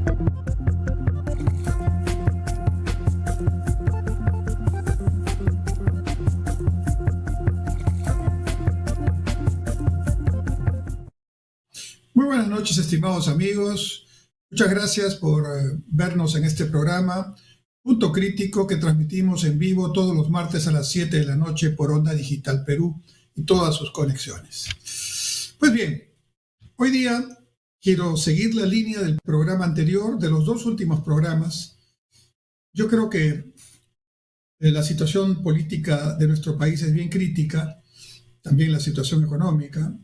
Muy buenas noches, estimados amigos. Muchas gracias por vernos en este programa, Punto Crítico, que transmitimos en vivo todos los martes a las 7 de la noche por Onda Digital Perú y todas sus conexiones. Pues bien, hoy día quiero seguir la línea del programa anterior, de los dos últimos programas. Yo creo que la situación política de nuestro país es bien crítica, también la situación económica.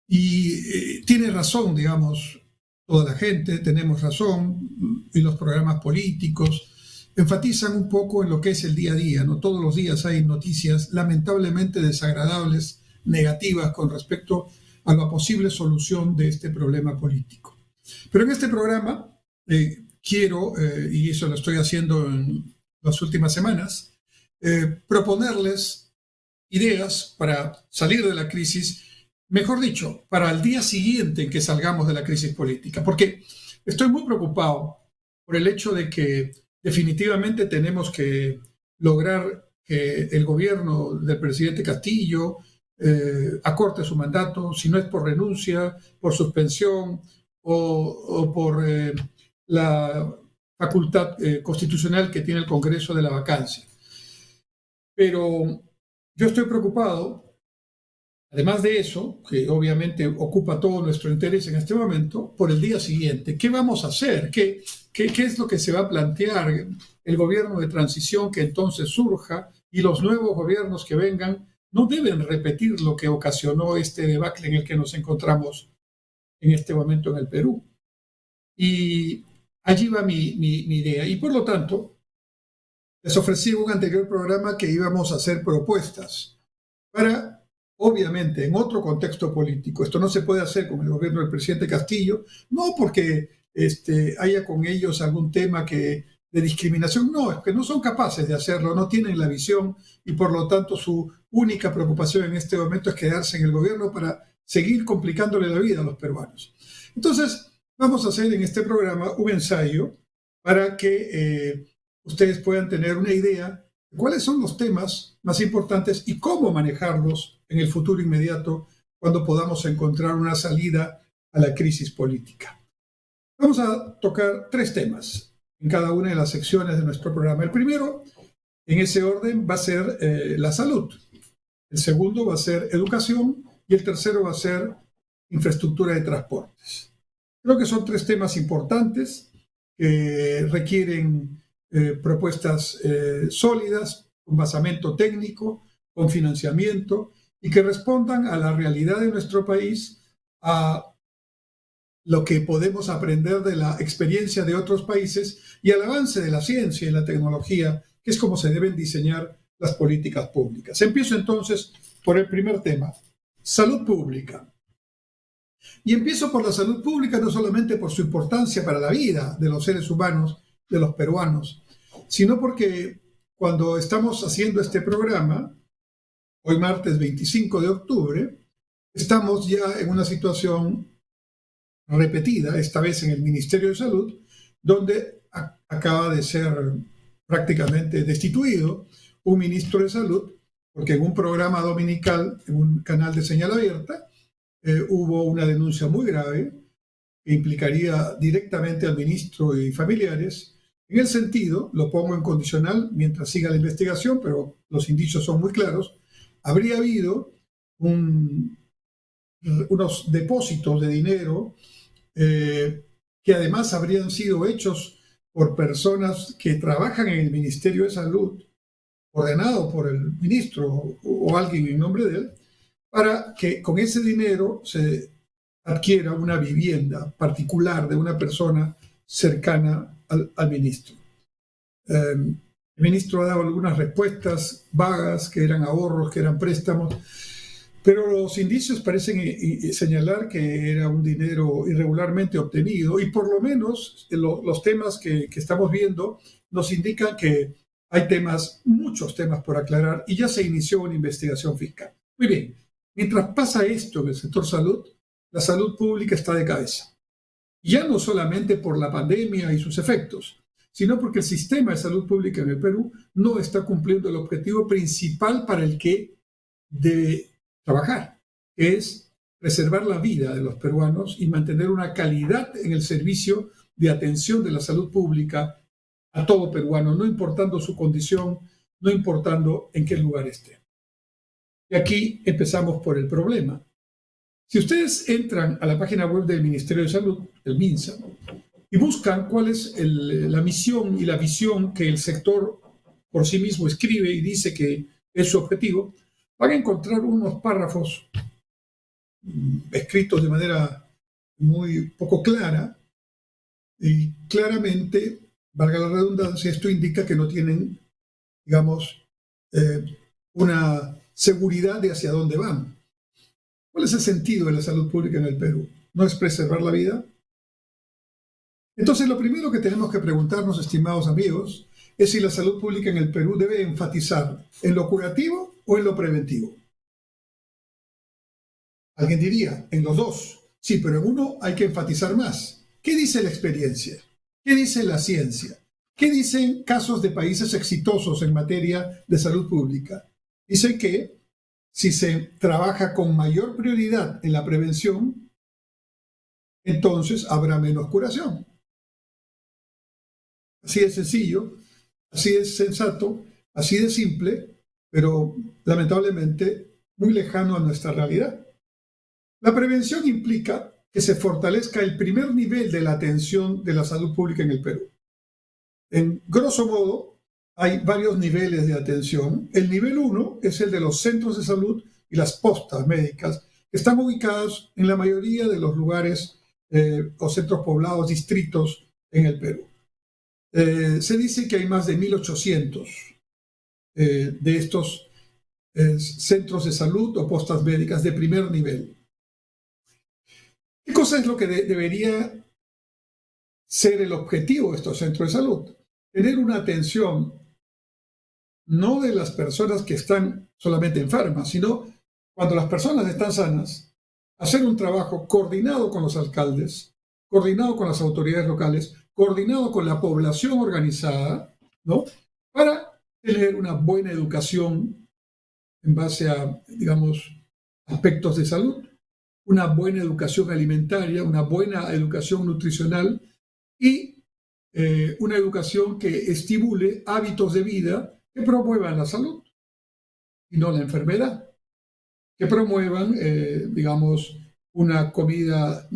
Y tiene razón, digamos, toda la gente, tenemos razón, y los programas políticos enfatizan un poco en lo que es el día a día, ¿no? Todos los días hay noticias lamentablemente desagradables, negativas con respecto a la posible solución de este problema político. Pero en este programa quiero, y eso lo estoy haciendo en las últimas semanas, proponerles ideas para salir de la crisis. Mejor dicho, para el día siguiente en que salgamos de la crisis política, porque estoy muy preocupado por el hecho de que definitivamente tenemos que lograr que el gobierno del presidente Castillo acorte su mandato, si no es por renuncia, por suspensión o por la facultad constitucional que tiene el Congreso de la vacancia. Pero yo estoy preocupado. Además de eso, que obviamente ocupa todo nuestro interés en este momento, por el día siguiente, ¿qué vamos a hacer? ¿Qué es lo que se va a plantear? El gobierno de transición que entonces surja y los nuevos gobiernos que vengan no deben repetir lo que ocasionó este debacle en el que nos encontramos en este momento en el Perú. Y allí va mi idea. Y por lo tanto, les ofrecí en un anterior programa que íbamos a hacer propuestas para, obviamente, en otro contexto político. Esto no se puede hacer con el gobierno del presidente Castillo, no porque haya con ellos algún tema de discriminación, no, es que no son capaces de hacerlo, no tienen la visión y por lo tanto su única preocupación en este momento es quedarse en el gobierno para seguir complicándole la vida a los peruanos. Entonces, vamos a hacer en este programa un ensayo para que ustedes puedan tener una idea de cuáles son los temas más importantes y cómo manejarlos en el futuro inmediato cuando podamos encontrar una salida a la crisis política. Vamos a tocar 3 temas en cada una de las secciones de nuestro programa. El primero, en ese orden, va a ser la salud. El segundo va a ser educación y el tercero va a ser infraestructura de transportes. Creo que son 3 temas importantes que requieren propuestas sólidas, con basamento técnico, con financiamiento y que respondan a la realidad de nuestro país, a lo que podemos aprender de la experiencia de otros países y al avance de la ciencia y la tecnología, que es como se deben diseñar las políticas públicas. Empiezo entonces por el primer tema, salud pública. Y empiezo por la salud pública no solamente por su importancia para la vida de los seres humanos, de los peruanos, sino porque cuando estamos haciendo este programa, hoy martes 25 de octubre, estamos ya en una situación repetida, esta vez en el Ministerio de Salud, donde acaba de ser prácticamente destituido un ministro de Salud, porque en un programa dominical, en un canal de señal abierta, hubo una denuncia muy grave que implicaría directamente al ministro y familiares. En el sentido, lo pongo en condicional mientras siga la investigación, pero los indicios son muy claros, habría habido unos depósitos de dinero que además habrían sido hechos por personas que trabajan en el Ministerio de Salud, ordenado por el ministro o alguien en nombre de él, para que con ese dinero se adquiera una vivienda particular de una persona cercana al ministro. El ministro ha dado algunas respuestas vagas, que eran ahorros, que eran préstamos, pero los indicios parecen señalar que era un dinero irregularmente obtenido y por lo menos los temas que estamos viendo nos indican que hay muchos temas por aclarar y ya se inició una investigación fiscal. Muy bien, mientras pasa esto en el sector salud, la salud pública está de cabeza. ya no solamente por la pandemia y sus efectos, sino porque el sistema de salud pública en el Perú no está cumpliendo el objetivo principal para el que debe trabajar, que es preservar la vida de los peruanos y mantener una calidad en el servicio de atención de la salud pública a todo peruano, no importando su condición, no importando en qué lugar esté. Y aquí empezamos por el problema. Si ustedes entran a la página web del Ministerio de Salud, el MINSA, y buscan cuál es la misión y la visión que el sector por sí mismo escribe y dice que es su objetivo, van a encontrar unos párrafos escritos de manera muy poco clara y claramente, valga la redundancia, esto indica que no tienen, digamos, una seguridad de hacia dónde van. ¿Cuál es el sentido de la salud pública en el Perú? ¿No es preservar la vida? Entonces, lo primero que tenemos que preguntarnos, estimados amigos, es si la salud pública en el Perú debe enfatizar en lo curativo o en lo preventivo. Alguien diría, en los dos. Sí, pero en uno hay que enfatizar más. ¿Qué dice la experiencia? ¿Qué dice la ciencia? ¿Qué dicen casos de países exitosos en materia de salud pública? Dicen que si se trabaja con mayor prioridad en la prevención, entonces habrá menos curación. Así de sencillo, así de sensato, así de simple, pero lamentablemente muy lejano a nuestra realidad. La prevención implica que se fortalezca el primer nivel de la atención de la salud pública en el Perú. En grosso modo, hay varios niveles de atención. El nivel 1 es el de los centros de salud y las postas médicas, que están ubicados en la mayoría de los lugares o centros poblados, distritos en el Perú. Se dice que hay más de 1.800 de estos centros de salud o postas médicas de primer nivel. ¿Qué cosa es lo que debería ser el objetivo de estos centros de salud? Tener una atención no de las personas que están solamente enfermas, sino cuando las personas están sanas, hacer un trabajo coordinado con los alcaldes, coordinado con las autoridades locales, coordinado con la población organizada, ¿no? Para tener una buena educación en base a, digamos, aspectos de salud, una buena educación alimentaria, una buena educación nutricional y una educación que estimule hábitos de vida que promuevan la salud y no la enfermedad, que promuevan, digamos, una comida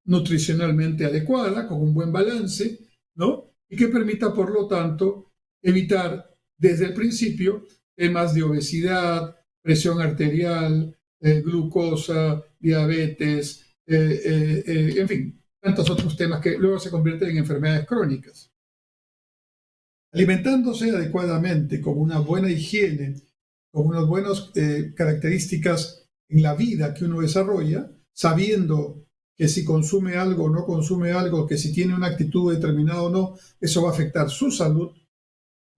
nutricionalmente adecuada, con un buen balance, ¿no? Y que permita, por lo tanto, evitar desde el principio temas de obesidad, presión arterial, glucosa, diabetes, en fin, tantos otros temas que luego se convierten en enfermedades crónicas. Alimentándose adecuadamente, con una buena higiene, con unas buenas características en la vida que uno desarrolla, sabiendo que si consume algo o no consume algo, que si tiene una actitud determinada o no, eso va a afectar su salud,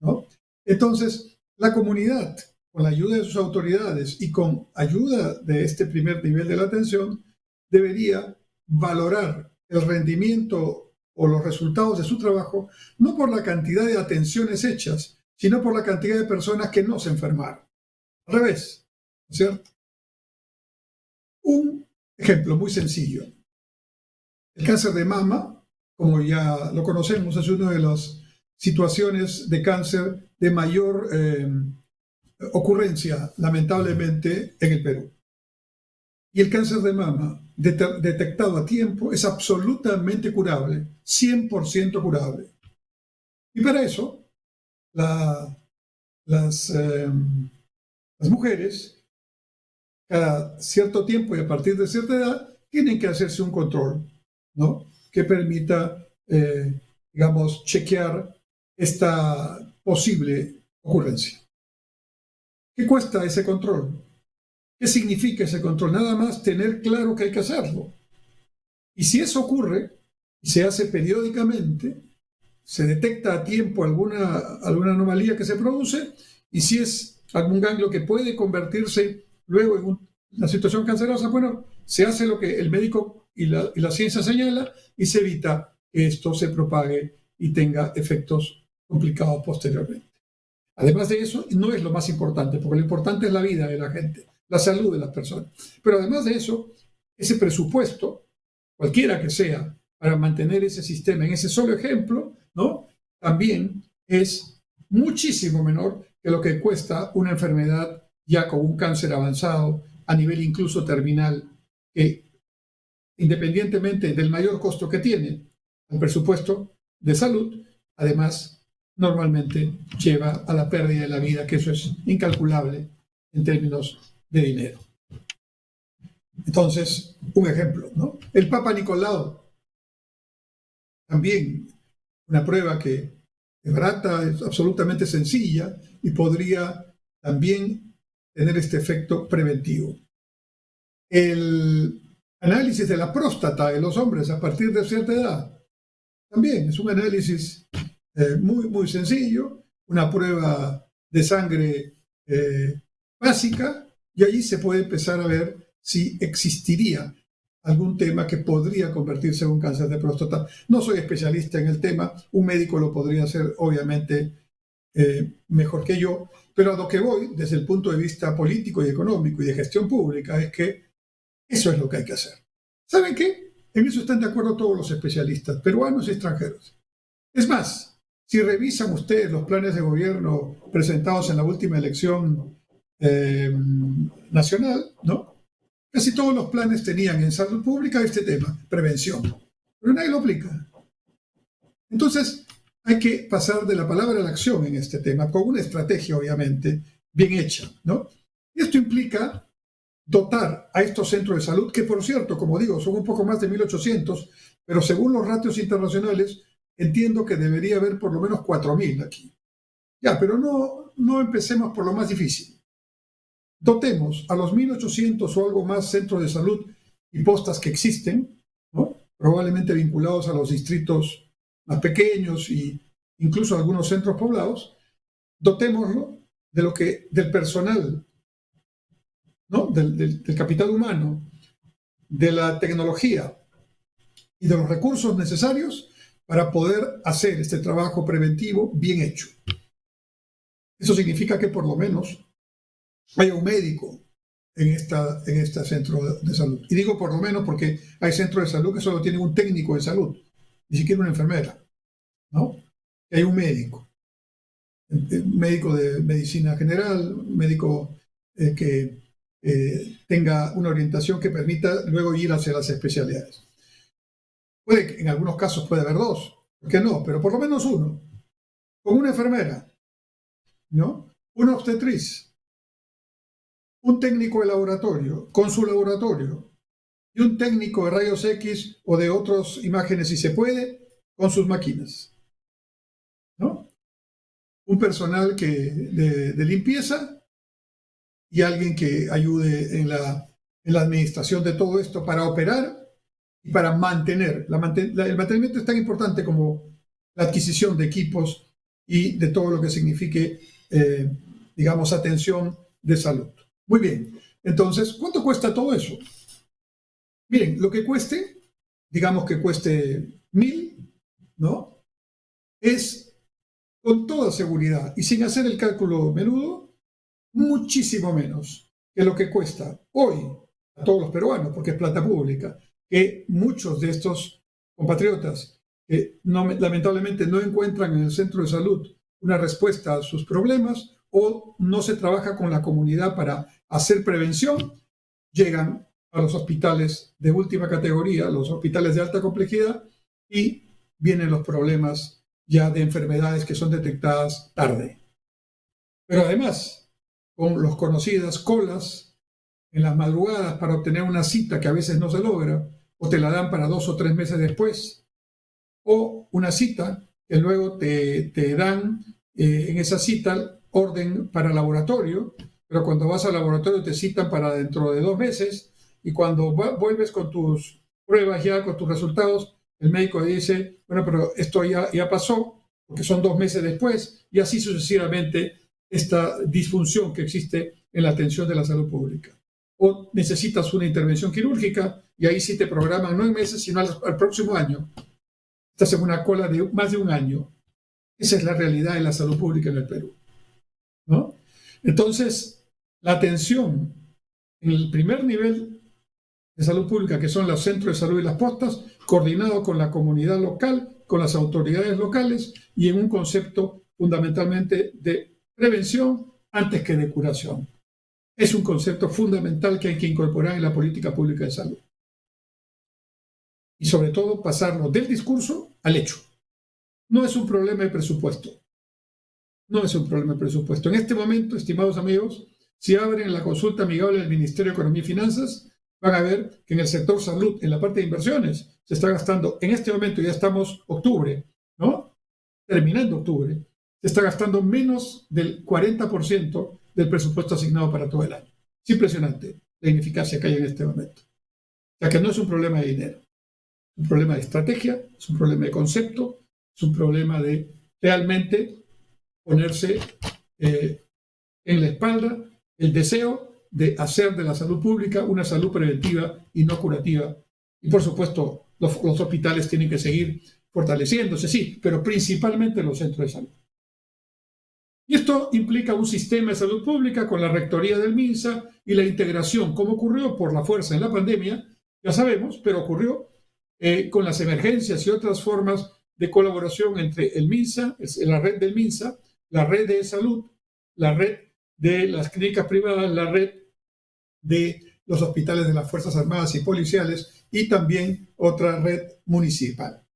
¿no? Entonces, la comunidad, con la ayuda de sus autoridades y con ayuda de este primer nivel de la atención, debería valorar el rendimiento o los resultados de su trabajo, no por la cantidad de atenciones hechas, sino por la cantidad de personas que no se enfermaron. Al revés, ¿cierto? Un ejemplo muy sencillo. El cáncer de mama, como ya lo conocemos, es una de las situaciones de cáncer de mayor ocurrencia, lamentablemente, en el Perú. Y el cáncer de mama, detectado a tiempo, es absolutamente curable, 100% curable. Y para eso, las mujeres, cada cierto tiempo y a partir de cierta edad, tienen que hacerse un control, ¿no? Que permita, digamos, chequear esta posible ocurrencia. ¿Qué cuesta ese control? ¿Qué significa ese control? Nada más tener claro que hay que hacerlo. Y si eso ocurre, y se hace periódicamente, se detecta a tiempo alguna anomalía que se produce, y si es algún ganglio que puede convertirse luego en una situación cancerosa, bueno, se hace lo que el médico y la ciencia señala, y se evita que esto se propague y tenga efectos complicados posteriormente. Además de eso, no es lo más importante, porque lo importante es la vida de la gente, la salud de las personas. Pero además de eso, ese presupuesto, cualquiera que sea, para mantener ese sistema en ese solo ejemplo, ¿no? También es muchísimo menor que lo que cuesta una enfermedad ya con un cáncer avanzado, a nivel incluso terminal, que independientemente del mayor costo que tiene el presupuesto de salud, además normalmente lleva a la pérdida de la vida, que eso es incalculable en términos de dinero. Entonces, un ejemplo, ¿no? El Papa Nicolau, también una prueba que es barata, es absolutamente sencilla y podría también tener este efecto preventivo. El análisis de la próstata de los hombres a partir de cierta edad también es un análisis muy sencillo, una prueba de sangre básica, y allí se puede empezar a ver si existiría algún tema que podría convertirse en un cáncer de próstata. No soy especialista en el tema, un médico lo podría hacer obviamente mejor que yo, pero a lo que voy desde el punto de vista político y económico y de gestión pública es que eso es lo que hay que hacer. ¿Saben qué? En eso están de acuerdo todos los especialistas, peruanos y extranjeros. Es más, si revisan ustedes los planes de gobierno presentados en la última elección nacional, ¿no? Casi todos los planes tenían en salud pública este tema, prevención, pero nadie lo aplica. Entonces, hay que pasar de la palabra a la acción en este tema, con una estrategia, obviamente, bien hecha, ¿no? Y esto implica dotar a estos centros de salud, que por cierto, como digo, son un poco más de 1.800, pero según los ratios internacionales, entiendo que debería haber por lo menos 4.000 aquí. Ya, pero no empecemos por lo más difícil. Dotemos a los 1.800 o algo más centros de salud y postas que existen, ¿no? Probablemente vinculados a los distritos más pequeños e incluso a algunos centros poblados, dotémoslo del personal, ¿no? Del capital humano, de la tecnología y de los recursos necesarios para poder hacer este trabajo preventivo bien hecho. Eso significa que por lo menos haya un médico en este centro de salud. Y digo por lo menos porque hay centros de salud que solo tienen un técnico de salud, ni siquiera una enfermera, ¿no? Y hay un médico de medicina general, un médico que tenga una orientación que permita luego ir hacia las especialidades. Puede que en algunos casos puede haber dos, ¿por qué no? Pero por lo menos uno, con una enfermera, ¿no? Una obstetriz, un técnico de laboratorio, con su laboratorio, y un técnico de rayos X o de otras imágenes, si se puede, con sus máquinas, ¿no? Un personal de limpieza y alguien que ayude en la administración de todo esto para operar y para mantener. El mantenimiento es tan importante como la adquisición de equipos y de todo lo que signifique, digamos, atención de salud. Muy bien, entonces, ¿cuánto cuesta todo eso? Miren, lo que cueste, digamos que cueste 1.000, ¿no? Es con toda seguridad y sin hacer el cálculo menudo, muchísimo menos que lo que cuesta hoy a todos los peruanos, porque es plata pública, que muchos de estos compatriotas que lamentablemente no encuentran en el centro de salud una respuesta a sus problemas o no se trabaja con la comunidad para hacer prevención, llegan a los hospitales de última categoría, los hospitales de alta complejidad, y vienen los problemas ya de enfermedades que son detectadas tarde. Pero además, con las conocidas colas en las madrugadas para obtener una cita que a veces no se logra, o te la dan para 2 o 3 meses después, o una cita que luego te dan en esa cita orden para laboratorio, pero cuando vas al laboratorio te citan para dentro de 2 meses, y cuando vuelves con tus pruebas ya, con tus resultados, el médico dice, bueno, pero esto ya pasó, porque son 2 meses después, y así sucesivamente esta disfunción que existe en la atención de la salud pública. O necesitas una intervención quirúrgica y ahí sí te programan no en meses, sino al próximo año. Estás en una cola de más de un año. Esa es la realidad de la salud pública en el Perú, ¿no? Entonces, la atención en el primer nivel de salud pública, que son los centros de salud y las postas, coordinado con la comunidad local, con las autoridades locales y en un concepto fundamentalmente de prevención antes que de curación. Es un concepto fundamental que hay que incorporar en la política pública de salud. Y sobre todo pasarlo del discurso al hecho. No es un problema de presupuesto. No es un problema de presupuesto. En este momento, estimados amigos, si abren la consulta amigable del Ministerio de Economía y Finanzas, van a ver que en el sector salud, en la parte de inversiones, se está gastando, en este momento ya estamos octubre, ¿no? Terminando octubre, se está gastando menos del 40% del presupuesto asignado para todo el año. Es impresionante la ineficacia que hay en este momento. O sea que no es un problema de dinero, es un problema de estrategia, es un problema de concepto, es un problema de realmente ponerse en la espalda el deseo de hacer de la salud pública una salud preventiva y no curativa. Y por supuesto, los hospitales tienen que seguir fortaleciéndose, sí, pero principalmente los centros de salud. Y esto implica un sistema de salud pública con la rectoría del MINSA y la integración, como ocurrió por la fuerza en la pandemia, ya sabemos, pero ocurrió con las emergencias y otras formas de colaboración entre el MINSA, la red del MINSA, la red de salud, la red de las clínicas privadas, la red de los hospitales de las Fuerzas Armadas y policiales y también otra red municipal.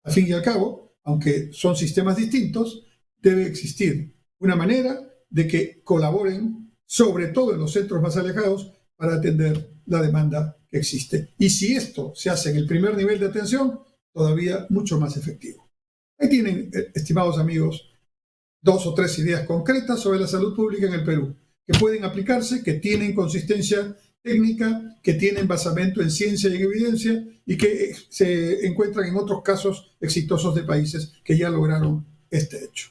Al fin y al cabo, aunque son sistemas distintos, debe existir una manera de que colaboren, sobre todo en los centros más alejados, para atender la demanda que existe. Y si esto se hace en el primer nivel de atención, todavía mucho más efectivo. Ahí tienen, estimados amigos, 2 o 3 ideas concretas sobre la salud pública en el Perú, que pueden aplicarse, que tienen consistencia técnica, que tienen basamento en ciencia y en evidencia y que se encuentran en otros casos exitosos de países que ya lograron este hecho.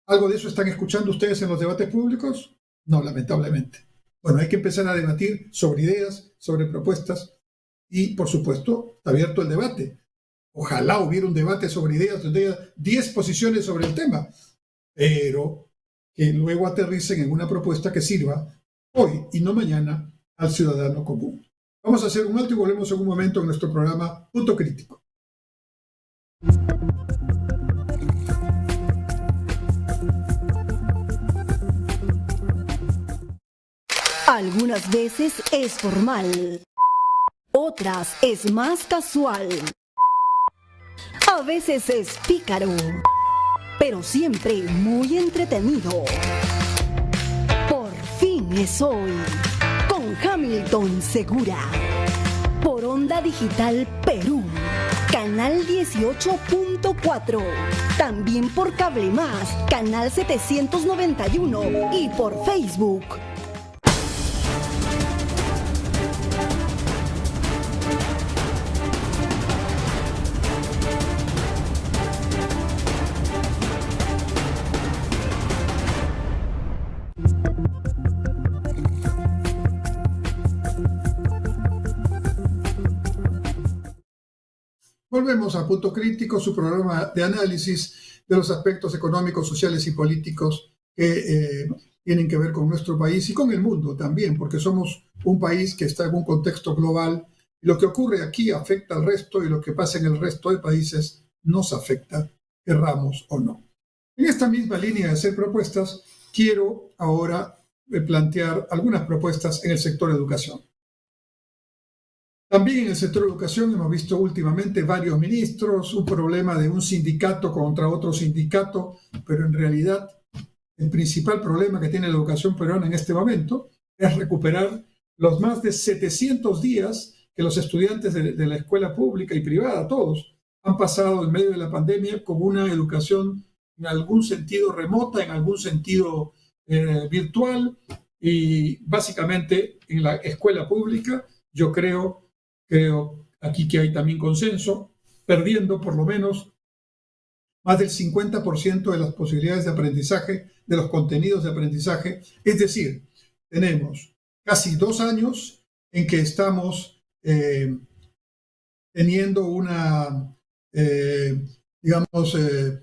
¿Algo de eso están escuchando ustedes en los debates públicos? No, lamentablemente. Bueno, hay que empezar a debatir sobre ideas, sobre propuestas y, por supuesto, está abierto el debate. Ojalá hubiera un debate sobre ideas donde haya 10 posiciones sobre el tema, pero que luego aterricen en una propuesta que sirva hoy y no mañana al ciudadano común. Vamos a hacer un alto y volvemos en un momento en nuestro programa Punto Crítico. Algunas veces es formal, otras es más casual, a veces es pícaro, pero siempre muy entretenido. Por fin es hoy, con Hamilton Segura, por Onda Digital Perú, canal 18.4, también por Cable Más, canal 791 y por Facebook. Volvemos a Punto Crítico, su programa de análisis de los aspectos económicos, sociales y políticos que tienen que ver con nuestro país y con el mundo también, porque somos un país que está en un contexto global y lo que ocurre aquí afecta al resto y lo que pasa en el resto de países nos afecta, querramos o no. En esta misma línea de hacer propuestas, quiero ahora plantear algunas propuestas en el sector educación. También en el sector de educación hemos visto últimamente varios ministros, un problema de un sindicato contra otro sindicato, pero en realidad el principal problema que tiene la educación peruana en este momento es recuperar los más de 700 días que los estudiantes de la escuela pública y privada, todos, han pasado en medio de la pandemia con una educación en algún sentido remota, en algún sentido virtual, y básicamente en la escuela pública yo creo aquí que hay también consenso, perdiendo por lo menos más del 50% de las posibilidades de aprendizaje, de los contenidos de aprendizaje. Es decir, tenemos casi 2 años en que estamos teniendo una,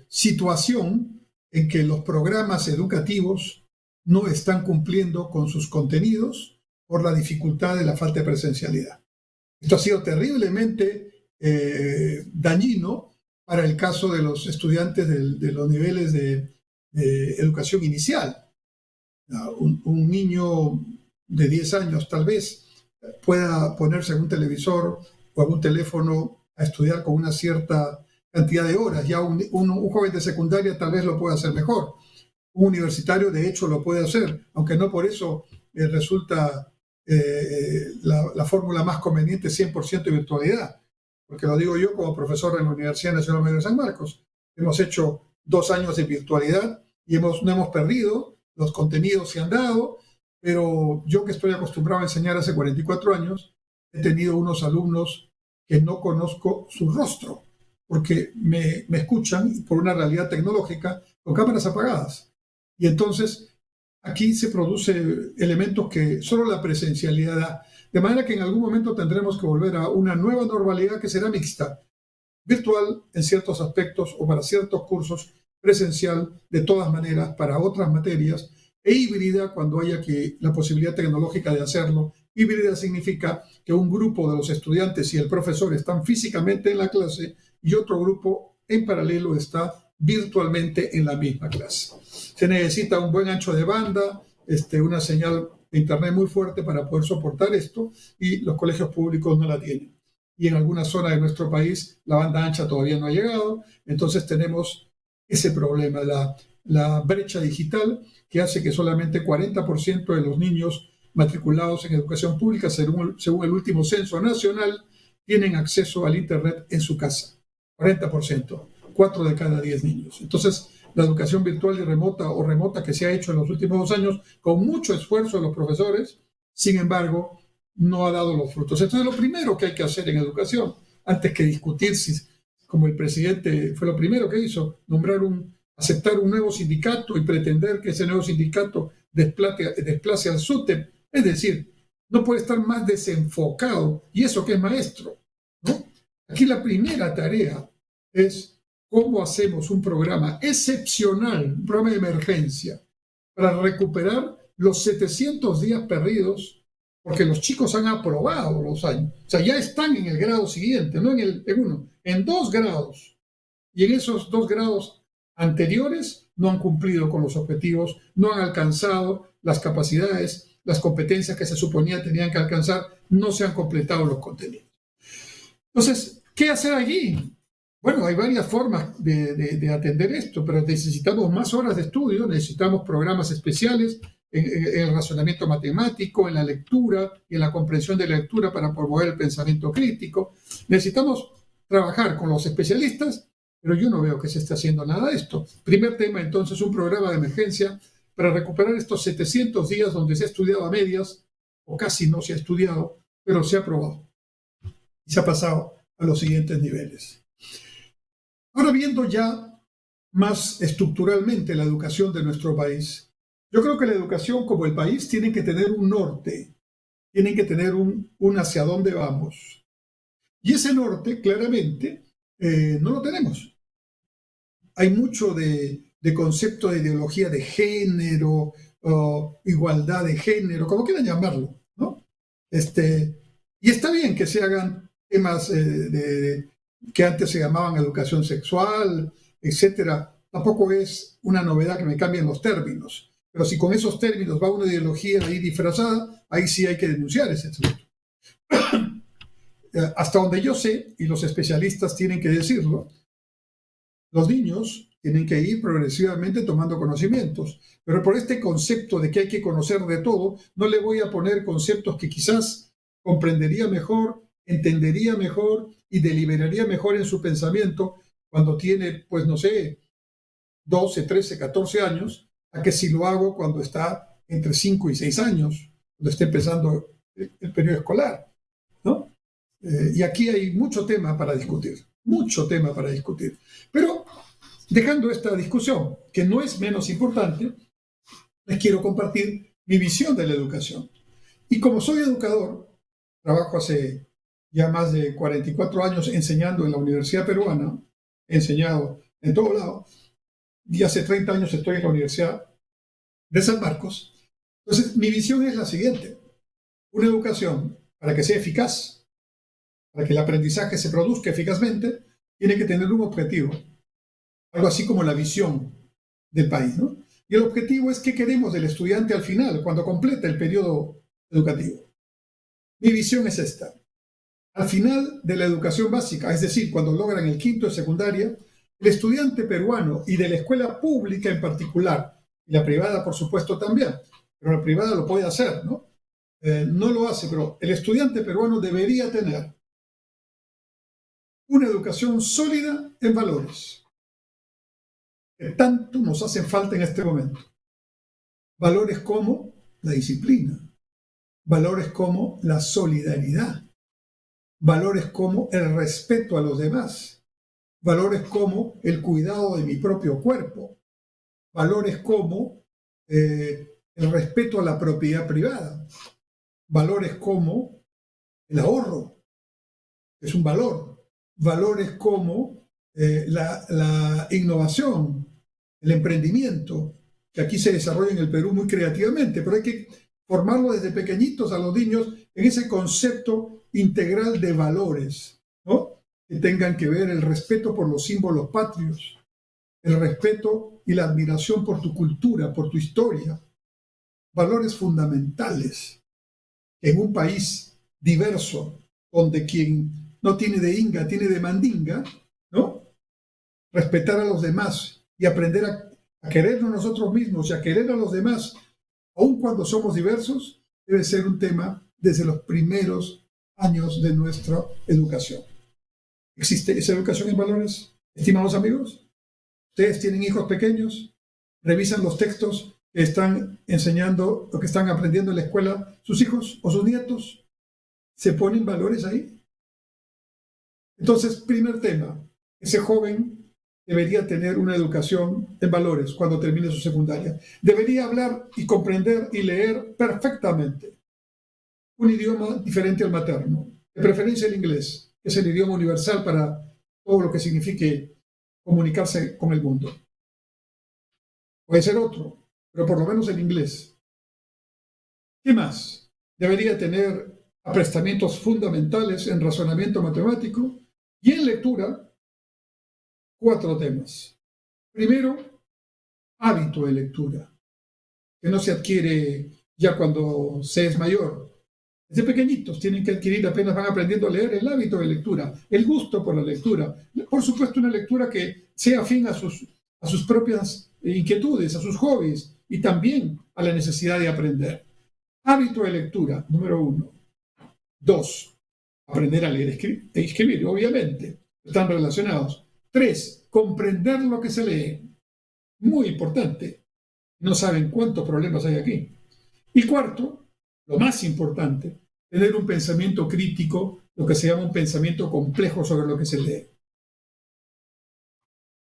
situación en que los programas educativos no están cumpliendo con sus contenidos por la dificultad de la falta de presencialidad. Esto ha sido terriblemente dañino para el caso de los estudiantes de los niveles de educación inicial. Un niño de 10 años tal vez pueda ponerse en un televisor o en un teléfono a estudiar con una cierta cantidad de horas. Ya un joven de secundaria tal vez lo pueda hacer mejor. Un universitario de hecho lo puede hacer, aunque no por eso resulta la fórmula más conveniente 100% de virtualidad. Porque lo digo yo como profesor en la Universidad Nacional Mayor de San Marcos. Hemos hecho 2 años de virtualidad y no hemos perdido, los contenidos se han dado, pero yo que estoy acostumbrado a enseñar hace 44 años, he tenido unos alumnos que no conozco su rostro, porque me escuchan por una realidad tecnológica con cámaras apagadas. Y entonces aquí se producen elementos que solo la presencialidad da. De manera que en algún momento tendremos que volver a una nueva normalidad que será mixta, virtual en ciertos aspectos o para ciertos cursos, presencial de todas maneras para otras materias, e híbrida cuando haya la posibilidad tecnológica de hacerlo. Híbrida significa que un grupo de los estudiantes y el profesor están físicamente en la clase y otro grupo en paralelo está virtualmente en la misma clase. Se necesita un buen ancho de banda, una señal de internet muy fuerte para poder soportar esto, y los colegios públicos no la tienen. Y en algunas zonas de nuestro país la banda ancha todavía no ha llegado, entonces tenemos ese problema, la brecha digital, que hace que solamente 40% de los niños matriculados en educación pública, según el último censo nacional, tienen acceso al internet en su casa. 40%, 4 de cada 10 niños. Entonces, la educación virtual y remota que se ha hecho en los últimos 2 años, con mucho esfuerzo de los profesores, sin embargo, no ha dado los frutos. Entonces, lo primero que hay que hacer en educación, antes que discutir si, como el presidente fue lo primero que hizo, aceptar un nuevo sindicato y pretender que ese nuevo sindicato desplace al SUTEP, es decir, no puede estar más desenfocado, y eso que es maestro, ¿no? Aquí la primera tarea es cómo hacemos un programa excepcional, un programa de emergencia, para recuperar los 700 días perdidos, porque los chicos han aprobado los años. O sea, ya están en el grado siguiente, no en uno, en 2 grados. Y en esos 2 grados anteriores no han cumplido con los objetivos, no han alcanzado las capacidades, las competencias que se suponía tenían que alcanzar, no se han completado los contenidos. Entonces, ¿qué hacer allí? Bueno, hay varias formas de atender esto, pero necesitamos más horas de estudio, necesitamos programas especiales en el razonamiento matemático, en la lectura y en la comprensión de la lectura para promover el pensamiento crítico. Necesitamos trabajar con los especialistas, pero yo no veo que se esté haciendo nada de esto. Primer tema, entonces, un programa de emergencia para recuperar estos 700 días donde se ha estudiado a medias, o casi no se ha estudiado, pero se ha aprobado. Y se ha pasado a los siguientes niveles. Ahora, viendo ya más estructuralmente la educación de nuestro país, yo creo que la educación como el país tiene que tener un norte, tiene que tener un hacia dónde vamos. Y ese norte, claramente, no lo tenemos. Hay mucho de concepto de ideología de género, igualdad de género, como quieran llamarlo, ¿no? Y está bien que se hagan temas que antes se llamaban educación sexual, etcétera. Tampoco es una novedad que me cambien los términos. Pero si con esos términos va una ideología ahí disfrazada, ahí sí hay que denunciar ese asunto. Hasta donde yo sé, y los especialistas tienen que decirlo, los niños tienen que ir progresivamente tomando conocimientos. Pero por este concepto de que hay que conocer de todo, no le voy a poner conceptos que quizás comprendería mejor, entendería mejor y deliberaría mejor en su pensamiento cuando tiene, pues no sé, 12, 13, 14 años, a que si lo hago cuando está entre 5 y 6 años, cuando esté empezando el periodo escolar, ¿no? Y aquí hay mucho tema para discutir. Pero dejando esta discusión, que no es menos importante, les quiero compartir mi visión de la educación. Y como soy educador, trabajo hace ya más de 44 años enseñando en la Universidad Peruana, he enseñado en todo lado, y hace 30 años estoy en la Universidad de San Marcos. Entonces, mi visión es la siguiente: una educación, para que sea eficaz, para que el aprendizaje se produzca eficazmente, tiene que tener un objetivo, algo así como la visión del país, ¿no? Y el objetivo es qué queremos del estudiante al final, cuando completa el periodo educativo. Mi visión es esta: al final de la educación básica, es decir, cuando logran el quinto de secundaria, el estudiante peruano, y de la escuela pública en particular, y la privada por supuesto también, pero la privada lo puede hacer, ¿no? No lo hace, pero el estudiante peruano debería tener una educación sólida en valores, que tanto nos hacen falta en este momento. Valores como la disciplina, valores como la solidaridad, valores como el respeto a los demás, valores como el cuidado de mi propio cuerpo, valores como el respeto a la propiedad privada, valores como el ahorro, que es un valor, valores como la innovación, el emprendimiento, que aquí se desarrolla en el Perú muy creativamente, pero hay que formarlo desde pequeñitos a los niños en ese concepto integral de valores, ¿no? Que tengan que ver el respeto por los símbolos patrios, el respeto y la admiración por tu cultura, por tu historia, valores fundamentales en un país diverso, donde quien no tiene de inga, tiene de mandinga, ¿no? Respetar a los demás y aprender a querernos nosotros mismos y a querer a los demás, aun cuando somos diversos, debe ser un tema desde los primeros años de nuestra educación. ¿Existe esa educación en valores, estimados amigos? Ustedes tienen hijos pequeños, revisan los textos que están enseñando, lo que están aprendiendo en la escuela, sus hijos o sus nietos, ¿se ponen valores ahí? Entonces, primer tema, ese joven debería tener una educación en valores cuando termine su secundaria. Debería hablar y comprender y leer perfectamente un idioma diferente al materno, de preferencia el inglés, que es el idioma universal para todo lo que signifique comunicarse con el mundo. Puede ser otro, pero por lo menos el inglés. ¿Qué más? Debería tener aprestamientos fundamentales en razonamiento matemático y en lectura. 4 temas. Primero, hábito de lectura, que no se adquiere ya cuando se es mayor. Desde pequeñitos tienen que adquirir, apenas van aprendiendo a leer, el hábito de lectura, el gusto por la lectura. Por supuesto, una lectura que sea afín a sus propias inquietudes, a sus hobbies y también a la necesidad de aprender. Hábito de lectura, número 1. 2, aprender a leer e escribir, obviamente, están relacionados. 3, comprender lo que se lee. Muy importante. No saben cuántos problemas hay aquí. Y 4, lo más importante, tener un pensamiento crítico, lo que se llama un pensamiento complejo sobre lo que se lee.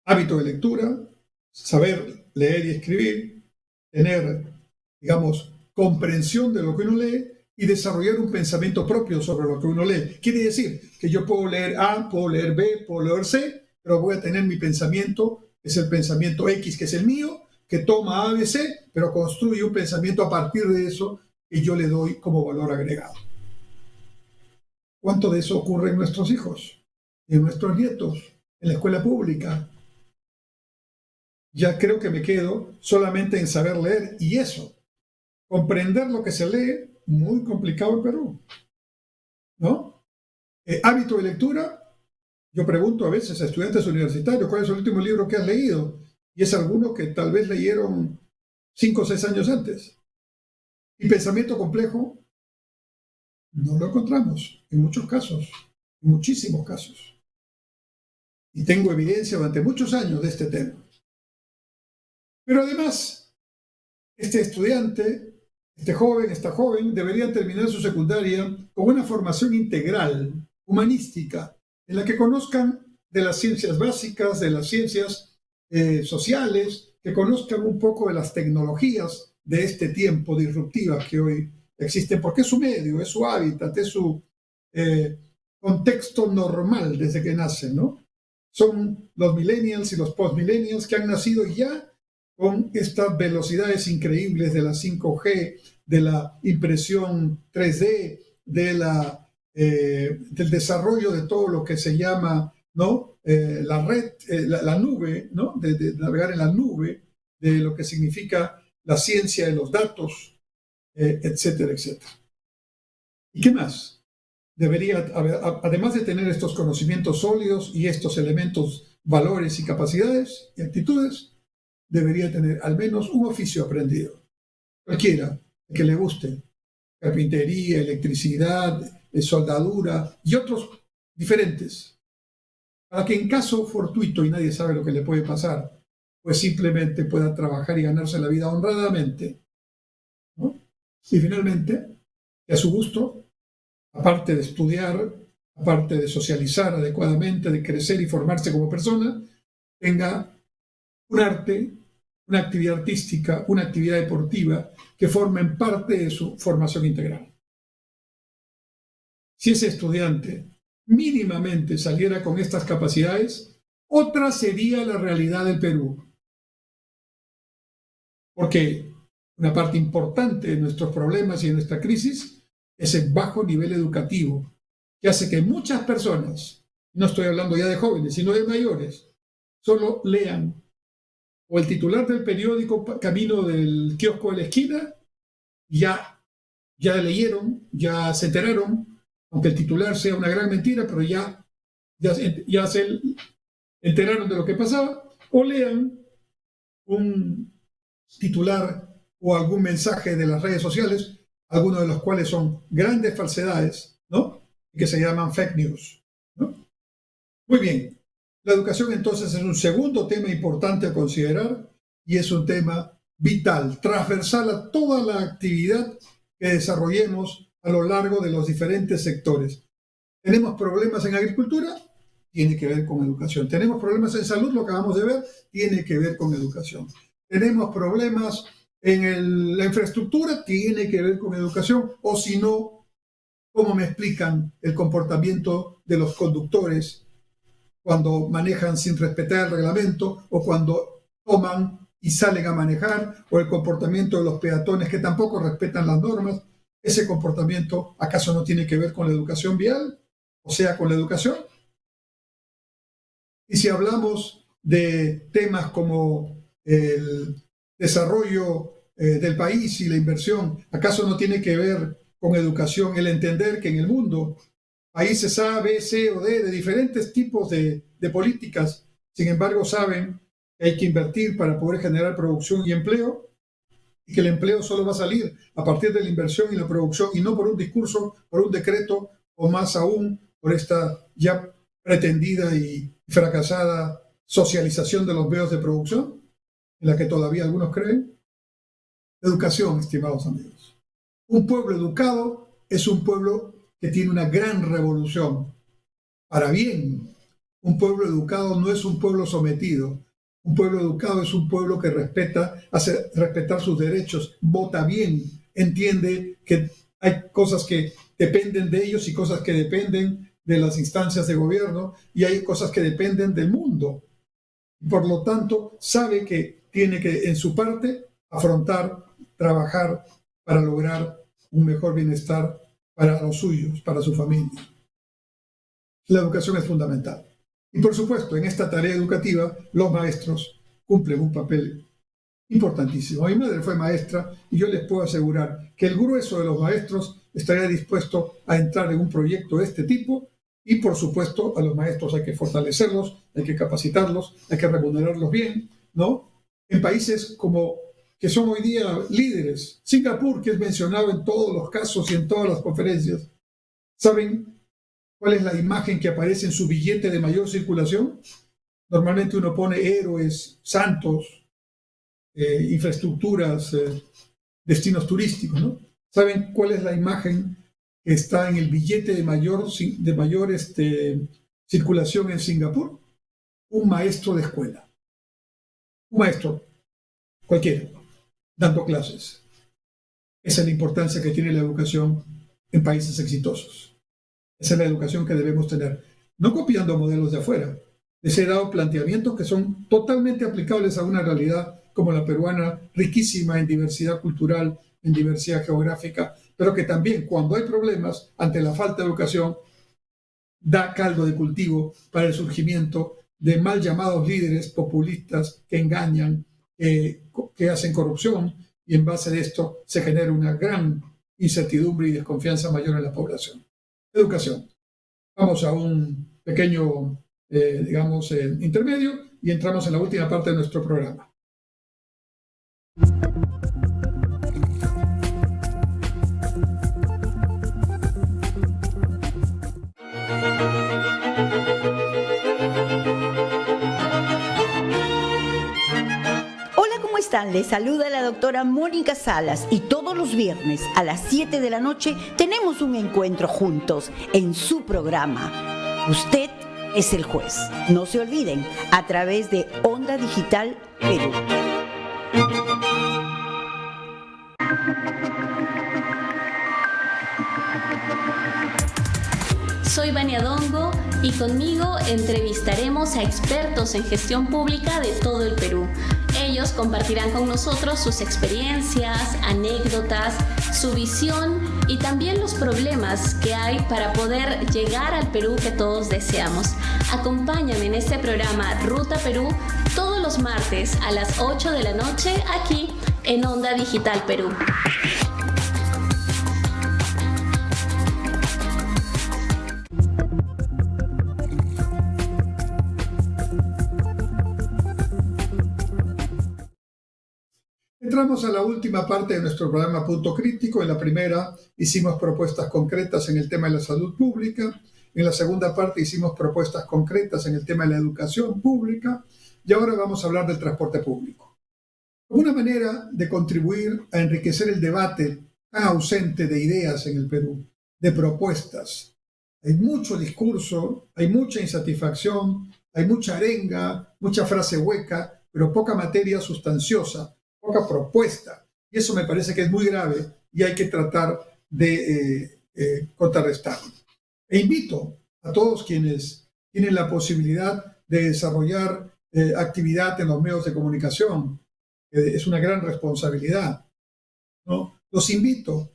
Hábito de lectura, saber leer y escribir, tener, digamos, comprensión de lo que uno lee y desarrollar un pensamiento propio sobre lo que uno lee. Quiere decir que yo puedo leer A, puedo leer B, puedo leer C, pero voy a tener mi pensamiento, que es el pensamiento X, que es el mío, que toma A, B, C, pero construye un pensamiento a partir de eso que yo le doy como valor agregado. ¿Cuánto de eso ocurre en nuestros hijos, en nuestros nietos, en la escuela pública? Ya creo que me quedo solamente en saber leer y eso. Comprender lo que se lee, muy complicado en Perú, ¿no? Hábito de lectura. Yo pregunto a veces a estudiantes universitarios cuál es el último libro que has leído, y es alguno que tal vez leyeron 5 o 6 años antes. Y pensamiento complejo, no lo encontramos en muchos casos, en muchísimos casos. Y tengo evidencia durante muchos años de este tema. Pero además, este estudiante, esta joven, deberían terminar su secundaria con una formación integral, humanística, en la que conozcan de las ciencias básicas, de las ciencias sociales, que conozcan un poco de las tecnologías de este tiempo disruptivas que hoy existen, porque es su medio, es su hábitat, es su contexto normal desde que nacen, ¿no? Son los millennials y los post-millennials que han nacido ya con estas velocidades increíbles de la 5G, de la impresión 3D, del desarrollo de todo lo que se llama, ¿no? La red, la nube, ¿no? De navegar en la nube, de lo que significa la ciencia de los datos, etcétera, etcétera. ¿Y qué más? Debería, además de tener estos conocimientos sólidos y estos elementos, valores y capacidades y actitudes, debería tener al menos un oficio aprendido. Cualquiera que le guste: carpintería, electricidad, soldadura y otros diferentes, para que en caso fortuito, y nadie sabe lo que le puede pasar, pues simplemente pueda trabajar y ganarse la vida honradamente, ¿no? Y finalmente, que a su gusto, aparte de estudiar, aparte de socializar adecuadamente, de crecer y formarse como persona, tenga un arte, una actividad artística, una actividad deportiva que formen parte de su formación integral. Si ese estudiante mínimamente saliera con estas capacidades, otra sería la realidad del Perú. Porque una parte importante de nuestros problemas y de nuestra crisis es el bajo nivel educativo, que hace que muchas personas, no estoy hablando ya de jóvenes, sino de mayores, solo lean o el titular del periódico camino del kiosco de la esquina, ya leyeron, ya se enteraron, aunque el titular sea una gran mentira, pero ya se enteraron de lo que pasaba, o lean un titular o algún mensaje de las redes sociales, algunos de los cuales son grandes falsedades, ¿no? Y que se llaman fake news, ¿no? Muy bien. La educación entonces es un segundo tema importante a considerar y es un tema vital, transversal a toda la actividad que desarrollemos a lo largo de los diferentes sectores. ¿Tenemos problemas en agricultura? Tiene que ver con educación. ¿Tenemos problemas en salud? Lo acabamos de ver, tiene que ver con educación. ¿Tenemos problemas en la infraestructura? Tiene que ver con educación. O si no, ¿cómo me explican el comportamiento de los conductores cuando manejan sin respetar el reglamento, o cuando toman y salen a manejar, o el comportamiento de los peatones que tampoco respetan las normas? ¿Ese comportamiento acaso no tiene que ver con la educación vial? O sea, con la educación. Y si hablamos de temas como el desarrollo del país y la inversión, ¿acaso no tiene que ver con educación el entender que en el mundo países A, B, C o D de diferentes tipos de políticas, sin embargo, saben que hay que invertir para poder generar producción y empleo, y que el empleo solo va a salir a partir de la inversión y la producción, y no por un discurso, por un decreto, o más aún por esta ya pretendida y fracasada socialización de los medios de producción, en la que todavía algunos creen? Educación, estimados amigos. Un pueblo educado es un pueblo que tiene una gran revolución, para bien. Un pueblo educado no es un pueblo sometido. Un pueblo educado es un pueblo que respeta, hace respetar sus derechos, vota bien, entiende que hay cosas que dependen de ellos y cosas que dependen de las instancias de gobierno, y hay cosas que dependen del mundo. Por lo tanto, sabe que tiene que, en su parte, afrontar, trabajar para lograr un mejor bienestar para los suyos, para su familia. La educación es fundamental. Y por supuesto, en esta tarea educativa, los maestros cumplen un papel importantísimo. Mi madre fue maestra y yo les puedo asegurar que el grueso de los maestros estaría dispuesto a entrar en un proyecto de este tipo, y por supuesto a los maestros hay que fortalecerlos, hay que capacitarlos, hay que remunerarlos bien, ¿no? En países como que son hoy día líderes, Singapur, que es mencionado en todos los casos y en todas las conferencias, ¿saben cuál es la imagen que aparece en su billete de mayor circulación? Normalmente uno pone héroes, santos, infraestructuras, destinos turísticos, ¿no? ¿Saben cuál es la imagen que está en el billete de mayor circulación en Singapur? Un maestro de escuela. Un maestro, cualquiera, dando clases. Esa es la importancia que tiene la educación en países exitosos. Esa es la educación que debemos tener. No copiando modelos de afuera. Les he dado planteamientos que son totalmente aplicables a una realidad como la peruana, riquísima en diversidad cultural, en diversidad geográfica, pero que también cuando hay problemas ante la falta de educación da caldo de cultivo para el surgimiento de mal llamados líderes populistas que engañan, que hacen corrupción, y en base de esto se genera una gran incertidumbre y desconfianza mayor en la población. Educación. Vamos a un pequeño, intermedio y entramos en la última parte de nuestro programa. Les saluda la doctora Mónica Salas y todos los viernes a las 7 de la noche tenemos un encuentro juntos en su programa. Usted es el juez. No se olviden, a través de Onda Digital Perú. Soy Vania Dongo y conmigo entrevistaremos a expertos en gestión pública de todo el Perú. Ellos compartirán con nosotros sus experiencias, anécdotas, su visión y también los problemas que hay para poder llegar al Perú que todos deseamos. Acompáñame en este programa Ruta Perú todos los martes a las 8 de la noche aquí en Onda Digital Perú. Entramos a la última parte de nuestro programa Punto Crítico. En la primera hicimos propuestas concretas en el tema de la salud pública. En la segunda parte hicimos propuestas concretas en el tema de la educación pública. Y ahora vamos a hablar del transporte público. Como una manera de contribuir a enriquecer el debate tan ausente de ideas en el Perú, de propuestas. Hay mucho discurso, hay mucha insatisfacción, hay mucha arenga, mucha frase hueca, pero poca materia sustanciosa, poca propuesta, y eso me parece que es muy grave y hay que tratar de contrarrestarlo. E invito a todos quienes tienen la posibilidad de desarrollar actividad en los medios de comunicación, es una gran responsabilidad, ¿no? Los invito,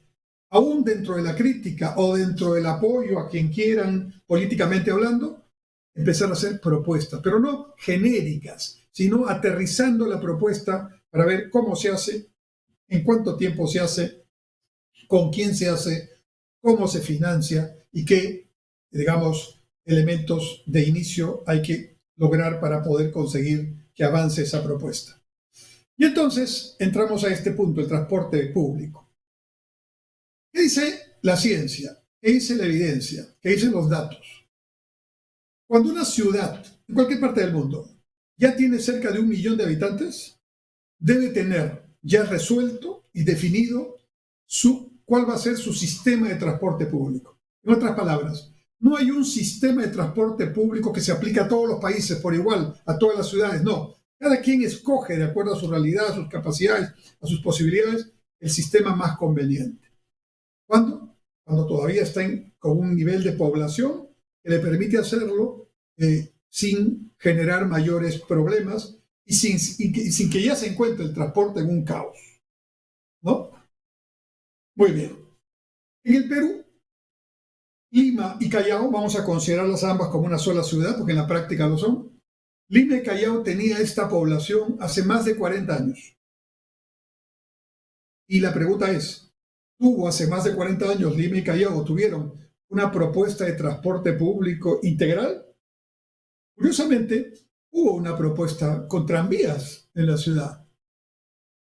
aún dentro de la crítica o dentro del apoyo a quien quieran políticamente hablando, empezar a hacer propuestas, pero no genéricas, sino aterrizando la propuesta para ver cómo se hace, en cuánto tiempo se hace, con quién se hace, cómo se financia y qué, elementos de inicio hay que lograr para poder conseguir que avance esa propuesta. Y entonces entramos a este punto, el transporte público. ¿Qué dice la ciencia? ¿Qué dice la evidencia? ¿Qué dicen los datos? Cuando una ciudad, en cualquier parte del mundo, ya tiene cerca de 1 millón de habitantes, debe tener ya resuelto y definido cuál va a ser su sistema de transporte público. En otras palabras, no hay un sistema de transporte público que se aplique a todos los países por igual, a todas las ciudades, no. Cada quien escoge, de acuerdo a su realidad, a sus capacidades, a sus posibilidades, el sistema más conveniente. ¿Cuándo? Cuando todavía está con un nivel de población que le permite hacerlo sin generar mayores problemas y sin que ya se encuentre el transporte en un caos, ¿no? Muy bien. En el Perú, Lima y Callao, vamos a considerarlas ambas como una sola ciudad, porque en la práctica lo son. Lima y Callao tenía esta población hace más de 40 años. Y la pregunta es, ¿tuvo hace más de 40 años Lima y Callao, tuvieron una propuesta de transporte público integral? Curiosamente, hubo una propuesta con tranvías en la ciudad.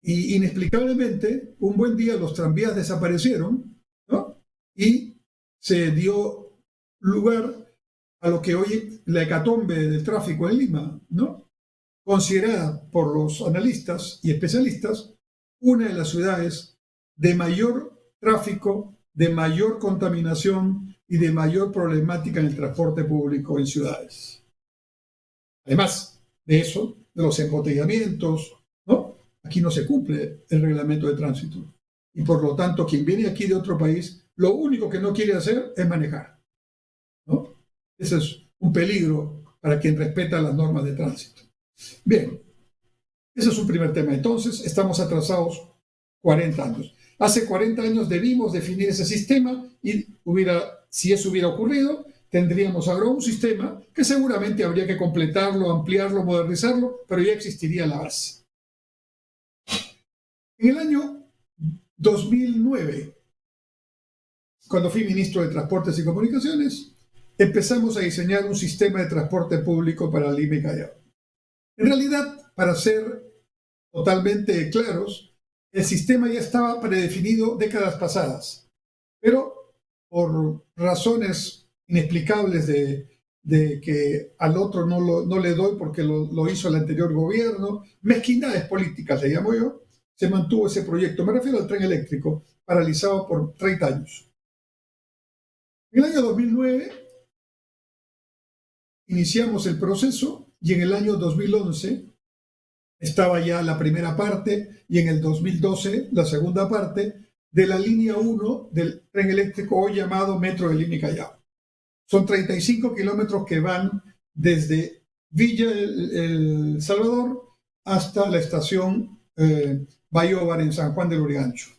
Y inexplicablemente, un buen día los tranvías desaparecieron, ¿no? Y se dio lugar a lo que hoy la hecatombe del tráfico en Lima, ¿no? Considerada por los analistas y especialistas una de las ciudades de mayor tráfico, de mayor contaminación y de mayor problemática en el transporte público en ciudades. Además de eso, de los embotellamientos, ¿no? Aquí no se cumple el reglamento de tránsito. Y por lo tanto, quien viene aquí de otro país, lo único que no quiere hacer es manejar. Ese es un peligro para quien respeta las normas de tránsito. Bien, ese es un primer tema. Entonces, estamos atrasados 40 años. Hace 40 años debimos definir ese sistema y si eso hubiera ocurrido, tendríamos ahora un sistema que seguramente habría que completarlo, ampliarlo, modernizarlo, pero ya existiría la base. En el año 2009, cuando fui ministro de Transportes y Comunicaciones, empezamos a diseñar un sistema de transporte público para Lima y Callao. En realidad, para ser totalmente claros, el sistema ya estaba predefinido décadas pasadas, pero por razones inexplicables de que al otro no le doy porque lo hizo el anterior gobierno, mezquindades políticas, le llamo yo, se mantuvo ese proyecto. Me refiero al tren eléctrico, paralizado por 30 años. En el año 2009 iniciamos el proceso y en el año 2011 estaba ya la primera parte y en el 2012 la segunda parte de la línea 1 del tren eléctrico hoy llamado Metro de Lima y Callao. Son 35 kilómetros que van desde Villa El Salvador hasta la estación Bayóvar en San Juan del Urigancho.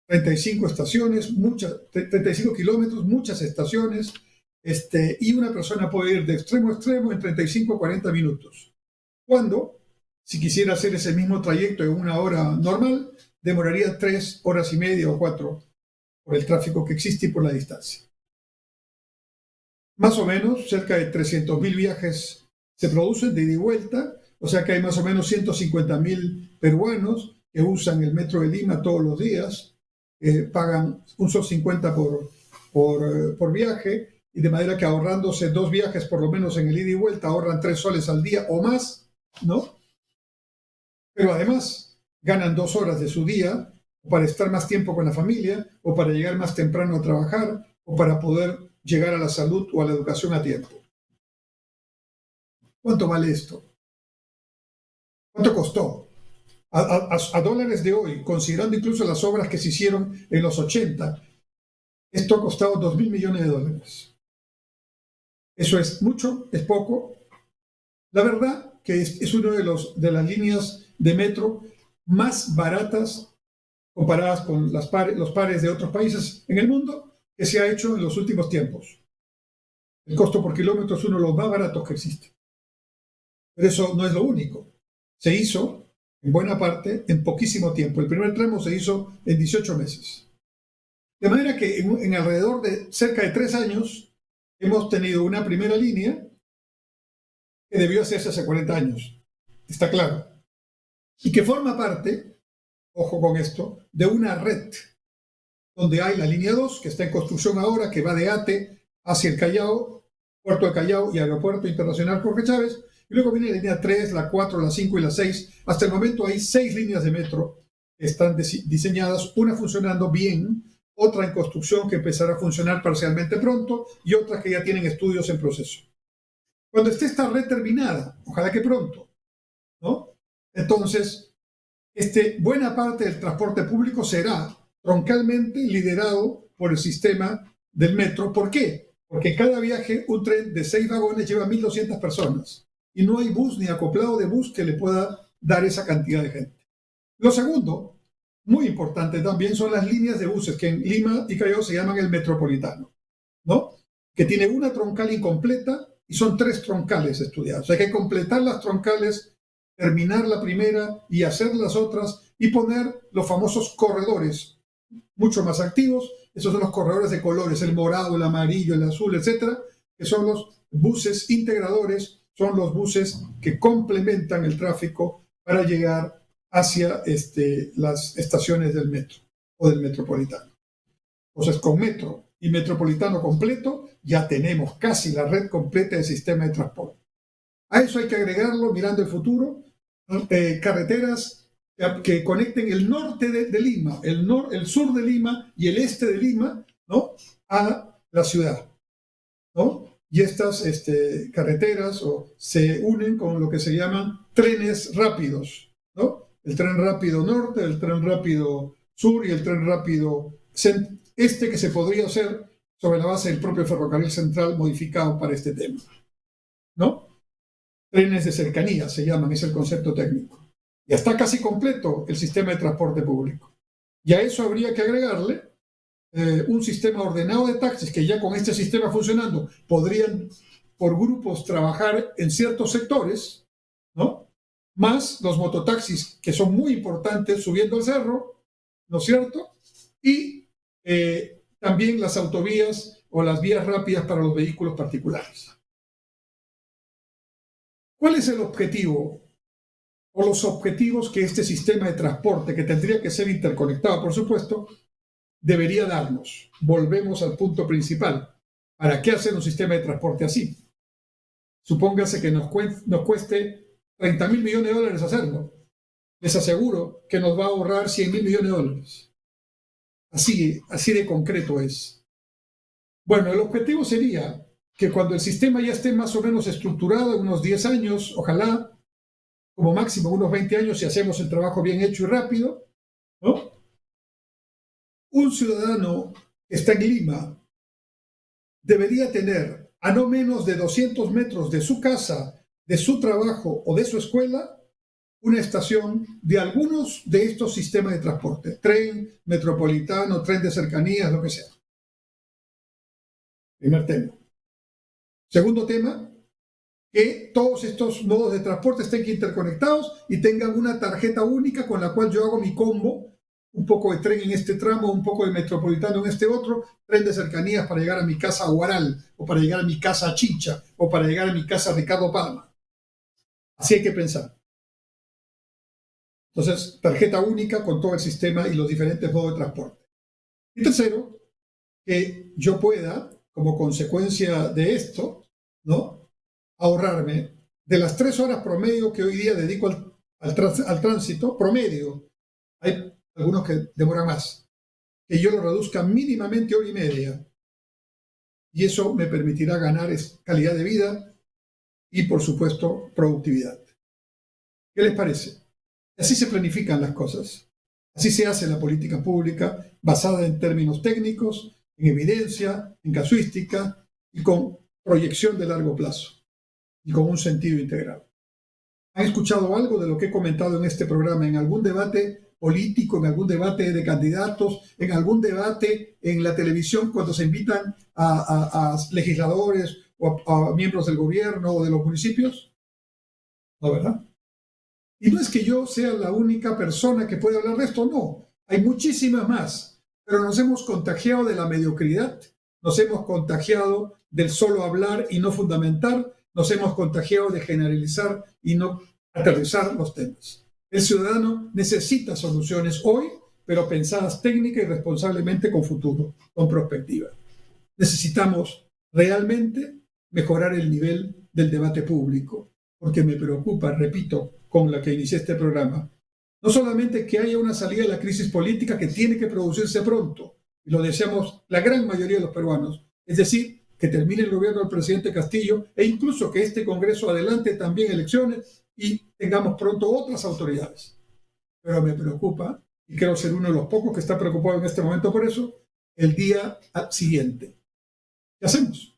35 estaciones, 35 kilómetros, muchas estaciones, y una persona puede ir de extremo a extremo en 35 a 40 minutos. Cuando, si quisiera hacer ese mismo trayecto en una hora normal, demoraría 3 horas y media o 4 por el tráfico que existe y por la distancia. Más o menos, cerca de 300.000 viajes se producen de ida y vuelta, o sea que hay más o menos 150.000 peruanos que usan el Metro de Lima todos los días, pagan $1.50 por viaje, y de manera que ahorrándose 2 viajes por lo menos en el ida y vuelta, ahorran 3 soles al día o más, ¿no? Pero además ganan 2 horas de su día para estar más tiempo con la familia, o para llegar más temprano a trabajar, o para poder llegar a la salud o a la educación a tiempo. ¿Cuánto vale esto? ¿Cuánto costó? A dólares de hoy, considerando incluso las obras que se hicieron en los 80, esto ha costado $2.000 millones. ¿Eso es mucho? ¿Es poco? La verdad que es una de las líneas de metro más baratas comparadas con los pares de otros países en el mundo que se ha hecho en los últimos tiempos. El costo por kilómetro es uno de los más baratos que existe. Pero eso no es lo único. Se hizo, en buena parte, en poquísimo tiempo. El primer tramo se hizo en 18 meses. De manera que en alrededor de cerca de 3 años hemos tenido una primera línea que debió hacerse hace 40 años. Está claro. Y que forma parte, ojo con esto, de una red donde hay la línea 2, que está en construcción ahora, que va de Ate hacia el Callao, Puerto de Callao y Aeropuerto Internacional Jorge Chávez. Y luego viene la línea 3, la 4, la 5 y la 6. Hasta el momento hay 6 líneas de metro que están diseñadas, una funcionando bien, otra en construcción que empezará a funcionar parcialmente pronto y otras que ya tienen estudios en proceso. Cuando esté esta red terminada, ojalá que pronto, ¿no? Entonces, buena parte del transporte público será troncalmente liderado por el sistema del metro. ¿Por qué? Porque en cada viaje un tren de 6 vagones lleva 1.200 personas y no hay bus ni acoplado de bus que le pueda dar esa cantidad de gente. Lo segundo, muy importante también, son las líneas de buses que en Lima y Callao se llaman el metropolitano, ¿no? Que tiene una troncal incompleta y son 3 troncales estudiados. Hay que completar las troncales, terminar la primera y hacer las otras y poner los famosos corredores mucho más activos. Esos son los corredores de colores, el morado, el amarillo, el azul, etcétera, que son los buses integradores, son los buses que complementan el tráfico para llegar hacia las estaciones del metro o del metropolitano. Entonces, con metro y metropolitano completo, ya tenemos casi la red completa del sistema de transporte. A eso hay que agregarlo, mirando el futuro, carreteras que conecten el norte de Lima, el sur de Lima y el este de Lima, ¿no?, a la ciudad, ¿no? Y estas carreteras se unen con lo que se llaman trenes rápidos, ¿no? El tren rápido norte, el tren rápido sur y el tren rápido este, que se podría hacer sobre la base del propio ferrocarril central modificado para este tema, ¿no? Trenes de cercanía se llaman, es el concepto técnico. Ya está casi completo el sistema de transporte público. Y a eso habría que agregarle un sistema ordenado de taxis que ya con este sistema funcionando podrían por grupos trabajar en ciertos sectores, ¿no? Más los mototaxis que son muy importantes subiendo el cerro, ¿no es cierto? Y también las autovías o las vías rápidas para los vehículos particulares. ¿Cuál es el objetivo o los objetivos que este sistema de transporte, que tendría que ser interconectado, por supuesto, debería darnos? Volvemos al punto principal. ¿Para qué hacer un sistema de transporte así? Supóngase que nos cueste 30.000 millones de dólares hacerlo. Les aseguro que nos va a ahorrar 100.000 millones de dólares. Así de concreto es. Bueno, el objetivo sería que cuando el sistema ya esté más o menos estructurado, en unos 10 años, ojalá, como máximo unos 20 años, si hacemos el trabajo bien hecho y rápido, ¿no? Un ciudadano que está en Lima debería tener a no menos de 200 metros de su casa, de su trabajo o de su escuela, una estación de algunos de estos sistemas de transporte, tren metropolitano, tren de cercanías, lo que sea. Primer tema. Segundo tema, que todos estos modos de transporte estén interconectados y tengan una tarjeta única con la cual yo hago mi combo, un poco de tren en este tramo, un poco de metropolitano en este otro, tren de cercanías para llegar a mi casa a Huaral, o para llegar a mi casa a Chincha, o para llegar a mi casa a Ricardo Palma. Así hay que pensar. Entonces, tarjeta única con todo el sistema y los diferentes modos de transporte. Y tercero, que yo pueda, como consecuencia de esto, ¿no?, ahorrarme de las 3 horas promedio que hoy día dedico al tránsito, promedio, hay algunos que demoran más, que yo lo reduzca mínimamente 1 hora y media. Y eso me permitirá ganar calidad de vida y, por supuesto, productividad. ¿Qué les parece? Así se planifican las cosas. Así se hace la política pública, basada en términos técnicos, en evidencia, en casuística y con proyección de largo plazo y con un sentido integral. ¿Han escuchado algo de lo que he comentado en este programa en algún debate político, en algún debate de candidatos, en algún debate en la televisión cuando se invitan a legisladores o a miembros del gobierno o de los municipios? ¿No, verdad? Y no es que yo sea la única persona que puede hablar de esto, no. Hay muchísimas más, pero nos hemos contagiado de la mediocridad, nos hemos contagiado del solo hablar y no fundamentar, nos hemos contagiado de generalizar y no aterrizar los temas. El ciudadano necesita soluciones hoy, pero pensadas técnica y responsablemente con futuro, con perspectiva. Necesitamos realmente mejorar el nivel del debate público, porque me preocupa, repito, con la que inicié este programa, no solamente que haya una salida de la crisis política que tiene que producirse pronto, y lo deseamos la gran mayoría de los peruanos, es decir, que termine el gobierno del presidente Castillo e incluso que este Congreso adelante también elecciones y tengamos pronto otras autoridades. Pero me preocupa, y creo ser uno de los pocos que está preocupado en este momento por eso, el día siguiente. ¿Qué hacemos?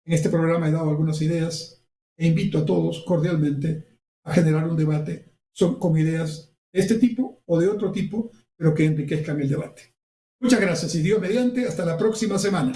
En este programa he dado algunas ideas e invito a todos cordialmente a generar un debate con ideas de este tipo o de otro tipo, pero que enriquezcan el debate. Muchas gracias y Dios mediante, hasta la próxima semana.